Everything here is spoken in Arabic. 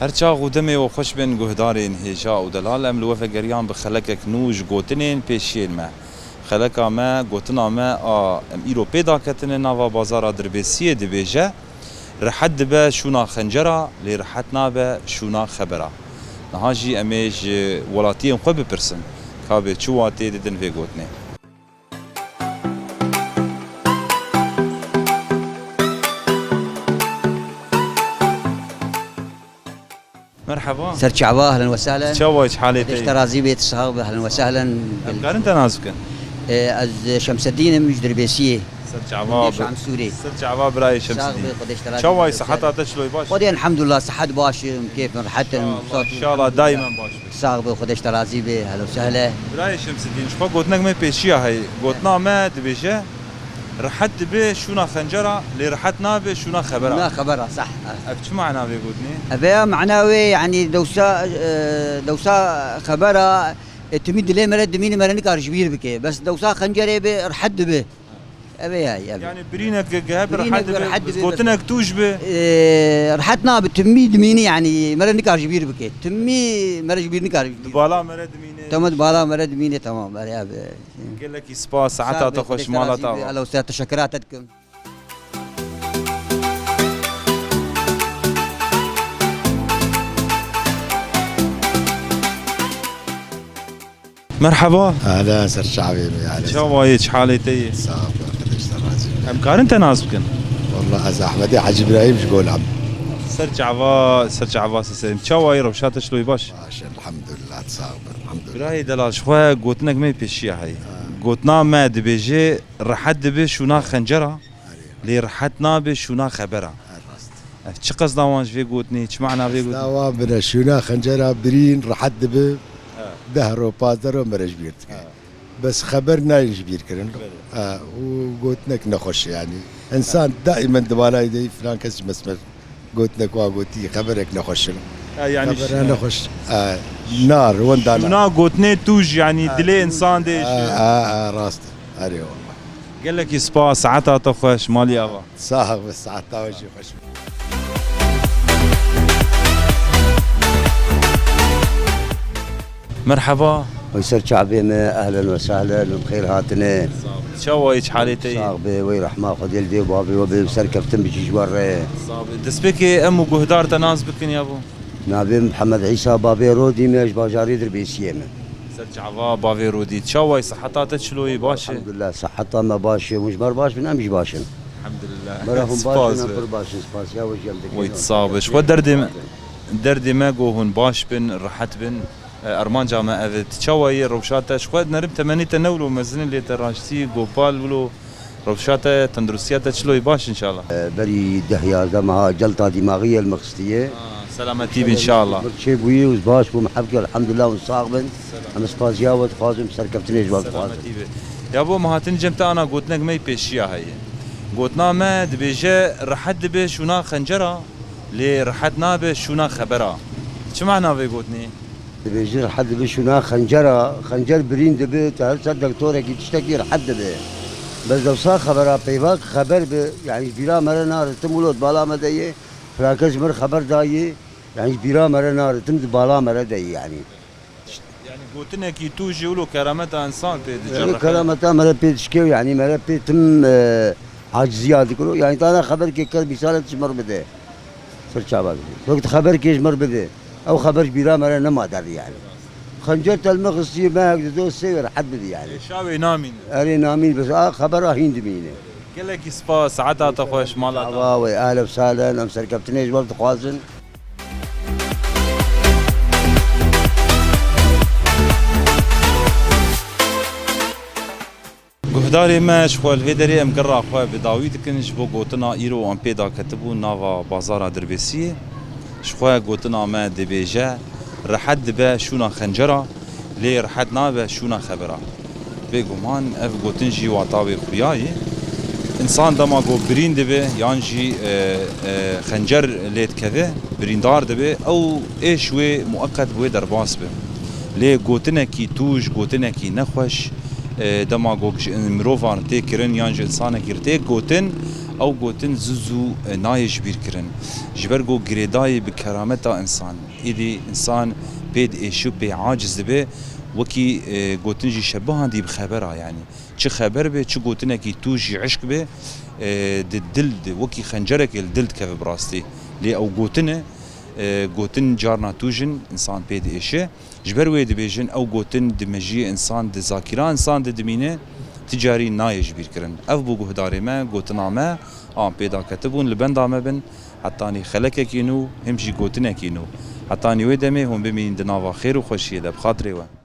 هرچا غودمه و خوش بن گهدارین هیجا و دلال ام لوفه گریان بخلکک نوش گوتنین پیشین ما خلکا ما گوتنا ما ام ایرو پیدا کتن نوا بازار دربیسیه دبیجه رحت دبه شونا خنجره لی رحت نابه شونا خبره نهاجی امیج ولاتیم خوب بپرسن کابه چواتی ددن وی گوتنه مرحبا سرچعبا اهلا وسهلا شوايش حالتي اشترازي بيت الصحاب اهلا وسهلا قارنت نازكن از شمس الدين مش دربيسيه سرچعبا شام سوري سرچعبا براي شمس الدين شواي صحتها تشلوي باش خدي الحمد لله صحت باش كيف حتى ان شاء الله دائما باش صاغ خدي اشترازي به اهلا وسهلا براي شمس الدين شو قلتناك ما بيشيا هي قلتنا ما دبيجه رحت به شونا خنجره اللي رحتنا به شونا خبره ما خبره صح شو معنى بيقولني ابي معناوي يعني دوسا خبره تمد لي مرد مين مرنك ارجبير بك بس دوسا خنجره به رحت به ابي هاي يعني برينك جهاب رحت به قلتناك توج به رحتنا بتميد ميني يعني مرنك ارجبير بك تمي مرجبير نكار بالا مرد مين تمد بالا مرد ميني تمام يا قال لك سبا ساعتها تخش مالها الله وسات تشكراتكم مرحبا اهلا سر شعبي شوايش حالتي صافي قديش ترازي ام قارنت نازكن والله از احمدي حاج ابراهيم شقول عم سرچعبا سسم شواي روشات شلوي باش ماشي الحمد لله تصابر الحمد لله براي دلال شخوا قوتنك ما بيشيا هي قوتنا ما دبيجي رحت دبي شونا خنجره لي رحتنا بشونا خبره چه قصد وانج في قوتني چه معنى في قوتني داوا من شونا خنجره برين رحت به دهرو بازرو مرج بيرت بس خبرنا يجبير كرن وقوتنك نخش يعني انسان دائما دبالا يدي فلان كس مسمر قوتنك واقوتي خبرك نخش يعني خبرنا نخش نار وين دانا شونا قوتني توج يعني دلي انسان ديش راسته اري والله قال لك سبا ساعتها تخش مالي ابا صاحب بس ساعتها وجهي خش مرحبا ويسر شعبي ما اهلا وسهلا بخير هاتنا شوايش حالتي صاغبي ويرحمه خذ يلدي وبابي وبي سركفتم بيجي جوار دسبكي ام قهدار تناس بكن يا ابو نبي محمد عيسى بابي رودي ماش باجاري دربيسيه سرچعبا بافي رودي شواي صحتها تشلوي باش الحمد لله صحتها ما باش مجبر باش من امش باش الحمد لله مرهم باش نفر باش سباس يا وجه ويتصابش دردي ما هون باش بن رحت بن ارمان جامعه افت شواي روشاته شواد نرم تمني تنولو مزن اللي تراشتي جوبال ولو روشاته تندرسياته شلوي باش ان شاء الله بري دهيا زمها جلطه دماغيه المقصديه سلامتي ان شاء الله شي بوي وزباش ومحبك الحمد لله ونصاغبن انا سباس يا ود خازم سركفتني جواب خازم يا ابو ما هتنجمت انا قلت لك ما يبيشيا هي قلتنا ما دبيجه رحت دبي شونا خنجره لي رحتنا بشونا خبره شو معنى في قلتني بيجي حد بشونا خنجر برين دبي تعرف دكتور كي تشتكي حد دبي بس لو صار خبره بيباك خبر يعني بلا مره نار تمولد بالا مديه فراكز مر خبر داي يعني بلا مره نار تمد بالا مره داي يعني قلتنا كي توجي ولو كرامتها انسان يعني كرامتها مره بيتشكي يعني مره بيتم عاجزيات يقولوا يعني انا خبر كي كل مثال تمر بده سر شعبان وقت خبر كيش مر بده او خبر بلا مره نما دار يعني خنجرت المغصي ما يقدروا يصير حد بدي يعني شاوي نامين اري نامين بس خبره هند مينه قال لك سبا ساعتها تخوش مالها واوي اهلا وسهلا انا سركبتني جواب تخوازن قهداري ما شوال هيدري ام قرا خو بداويد كنج بو قوتنا ايرو ام بيدا كتبو نافا بازار دربيسي شخوا قوتنا ما دبيجا رحت دبا شونا خنجره لي رحتنا با شونا خبره بيغمان اف قوتنجي وطاوي خرياي انسان دما قو برين دبي يانجي خنجر ليت كذا بريندار دبي او ايشوي مؤقت بو درباس به لي قوتنا كي توج قوتنا كي نخوش دما گوش مروفان تێ kirin yan ji insanekî tê gotin ew gotin zû nayê ji bîr kirin ji ber got girêdayê bi kerameta insan êdî insan pê diêşî û pê aciz dibe wekî gotin jî şebihan dî bi xebera yani çi xeber be çi gotinekî tû jî eşk be di dil wekî xencerekê li dil dikeve bi rastî lê ew gotin e gotin carna tû jin insan pê diêşe ji ber wê dibêjin ew gotin di mejiyê insan di zakîra insan de dimîne ticarî nayê ji bîr kirin ev bû guhdarê me gotina me an pêda ketibûn li benda me bin hetanî xelekekî nû hêm jî gotinekî nû hetanî wê demê hûn bimînin di nava xêr û xweşiyê de bi xatirê we